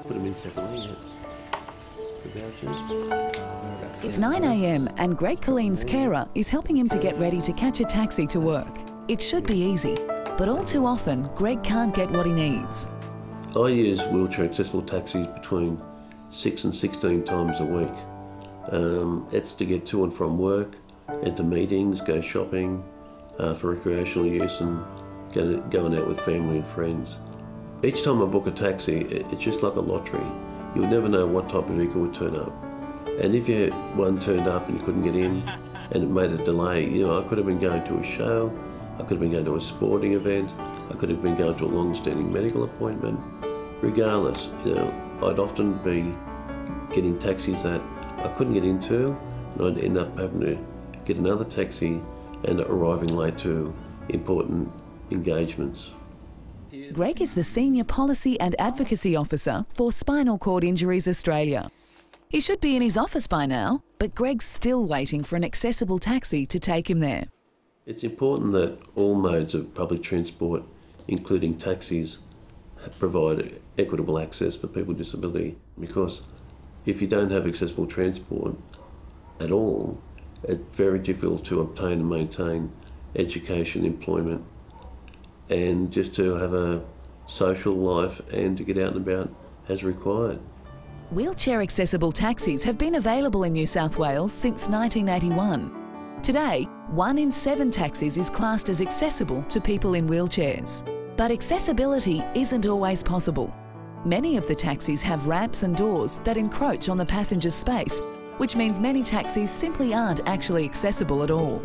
Put them in separately, yeah. It's 9 a.m. and Greg Colleen's carer is helping him to get ready to catch a taxi to work. It should be easy, but all too often, Greg can't get what he needs. I use wheelchair accessible taxis between 6 and 16 times a week. It's to get to and from work, and to meetings, go shopping, for recreational use, and going out with family and friends. Each time I book a taxi, it's just like a lottery. You would never know what type of vehicle would turn up. And if one turned up and you couldn't get in, and it made a delay, you know, I could have been going to a show, I could have been going to a sporting event, I could have been going to a long-standing medical appointment. Regardless, you know, I'd often be getting taxis that I couldn't get into, and I'd end up having to get another taxi and arriving late to important engagements. Greg is the Senior Policy and Advocacy Officer for Spinal Cord Injuries Australia. He should be in his office by now, but Greg's still waiting for an accessible taxi to take him there. It's important that all modes of public transport, including taxis, provide equitable access for people with disability, because if you don't have accessible transport at all, it's very difficult to obtain and maintain education, employment, and just to have a social life and to get out and about as required. Wheelchair accessible taxis have been available in New South Wales since 1981. Today, 1 in 7 taxis is classed as accessible to people in wheelchairs. But accessibility isn't always possible. Many of the taxis have ramps and doors that encroach on the passenger's space, which means many taxis simply aren't actually accessible at all.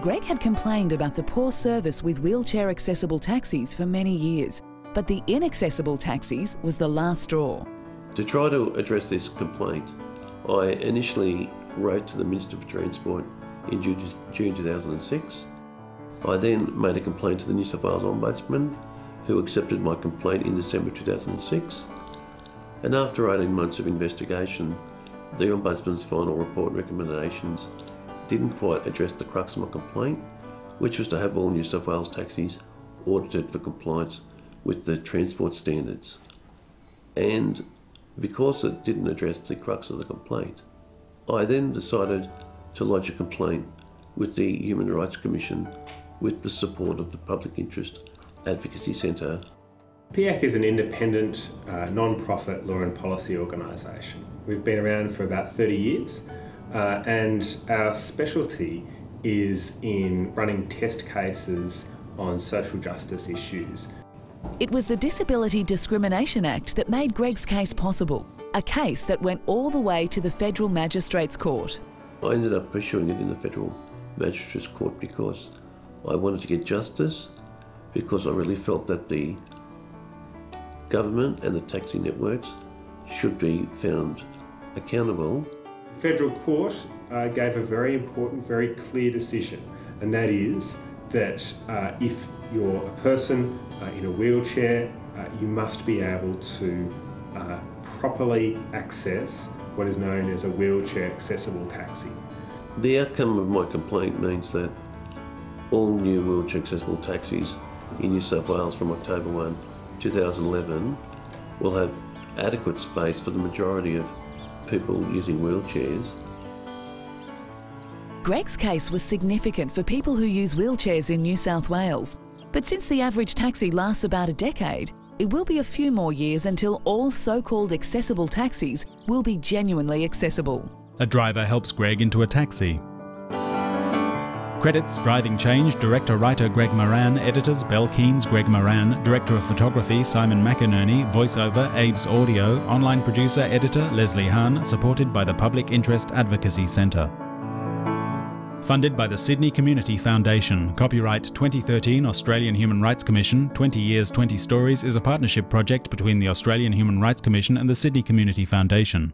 Greg had complained about the poor service with wheelchair accessible taxis for many years, but the inaccessible taxis was the last straw. To try to address this complaint, I initially wrote to the Minister for Transport in June 2006. I then made a complaint to the New South Wales Ombudsman, who accepted my complaint in December 2006. And after 18 months of investigation, the Ombudsman's final report recommendations didn't quite address the crux of my complaint, which was to have all New South Wales taxis audited for compliance with the transport standards. And because it didn't address the crux of the complaint, I then decided to lodge a complaint with the Human Rights Commission with the support of the Public Interest Advocacy Centre. PIAC is an independent, non-profit law and policy organisation. We've been around for about 30 years and our specialty is in running test cases on social justice issues. It was the Disability Discrimination Act that made Greg's case possible, a case that went all the way to the Federal Magistrates Court. I ended up pursuing it in the Federal Magistrates Court because I wanted to get justice, because I really felt that the government and the taxi networks should be found accountable. The Federal Court gave a very important, very clear decision, and that is that if you're a person in a wheelchair, you must be able to properly access what is known as a wheelchair accessible taxi. The outcome of my complaint means that all new wheelchair accessible taxis in New South Wales from October 1, 2011 will have adequate space for the majority of people using wheelchairs. Greg's case was significant for people who use wheelchairs in New South Wales, but since the average taxi lasts about a decade, it will be a few more years until all so-called accessible taxis will be genuinely accessible. A driver helps Greg into a taxi. Credits: Driving Change, Director-Writer Greg Moran, Editors Belle Keens, Greg Moran, Director of Photography Simon McInerney, Voiceover Abe's Audio, Online Producer Editor Leslie Hahn, supported by the Public Interest Advocacy Centre. Funded by the Sydney Community Foundation. Copyright 2013 Australian Human Rights Commission. 20 Years, 20 Stories is a partnership project between the Australian Human Rights Commission and the Sydney Community Foundation.